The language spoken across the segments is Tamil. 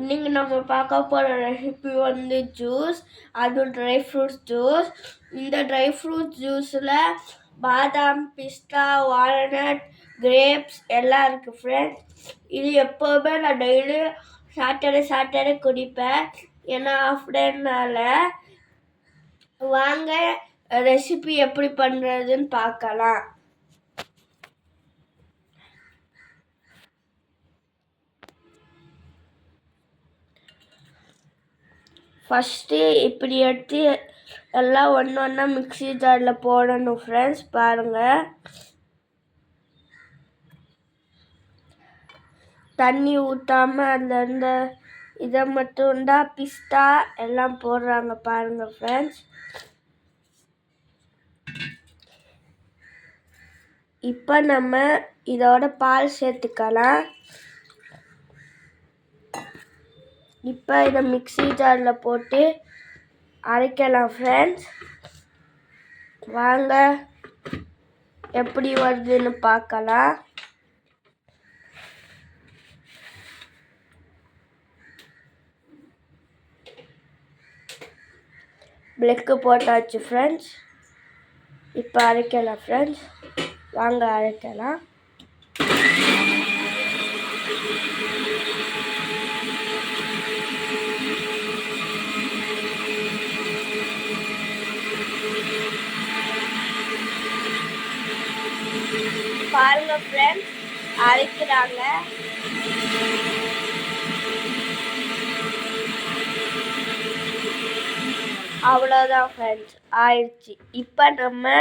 இன்னைக்கு நம்ம பார்க்க போகிற ரெசிபி வந்து ஜூஸ், அதுவும் ட்ரை ஃப்ரூட்ஸ் ஜூஸ். இந்த ட்ரை ஃப்ரூட்ஸ் ஜூஸில் பாதாம், பிஸ்தா, வால்நட், கிரேப்ஸ் எல்லாம் இருக்குது ஃப்ரெண்ட்ஸ். இது எப்போவுமே நான் டெய்லி சாட்டர்டே குடிப்பேன், ஏன்னா ஆஃப் டேனால. வாங்க ரெசிபி எப்படி பண்ணுறதுன்னு பார்க்கலாம். ஃபஸ்ட்டு இப்படி எடுத்து எல்லாம் ஒன்றா மிக்ஸி ஜாரில் போடணும் ஃப்ரெண்ட்ஸ். பாருங்கள், தண்ணி ஊற்றாமல் அந்த இதை மட்டும்தான் பிஸ்தா எல்லாம் போடுறாங்க பாருங்கள் ஃப்ரெண்ட்ஸ். இப்போ நம்ம இதோட பால் சேர்த்துக்கலாம். இப்போ இதை மிக்ஸி ஜாரில் போட்டு அரைக்கலாம் ஃப்ரெண்ட்ஸ். வாங்க எப்படி வருதுன்னு பார்க்கலாம். பிளக்கு போட்டாச்சு ஃப்ரெண்ட்ஸ். இப்போ அரைக்கலாம் ஃப்ரெண்ட்ஸ். வாங்க அரைக்கலாம். பாருங்க ஃப்ரெண்ட்ஸ், அரைக்கிறாங்க. அவ்வளோதான் ஃப்ரெண்ட்ஸ், ஆயிடுச்சு. இப்போ நம்ம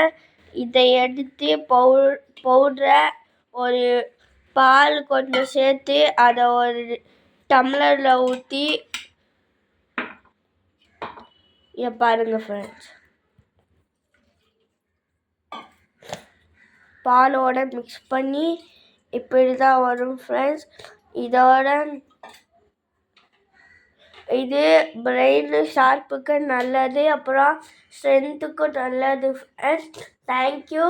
இதை எடுத்து பவுடரை ஒரு பால் கொஞ்சம் சேர்த்து அதை ஒரு டம்ளரில் ஊற்றி பாருங்க ஃப்ரெண்ட்ஸ், பாலோட மிக்ஸ் பண்ணி இப்படி தான் வரும் ஃப்ரெண்ட்ஸ். இது பிரெயின் ஷார்ப்புக்கு நல்லது, அப்புறம் ஸ்ட்ரென்த்துக்கும் நல்லது ஃப்ரெண்ட்ஸ். தேங்க்யூ.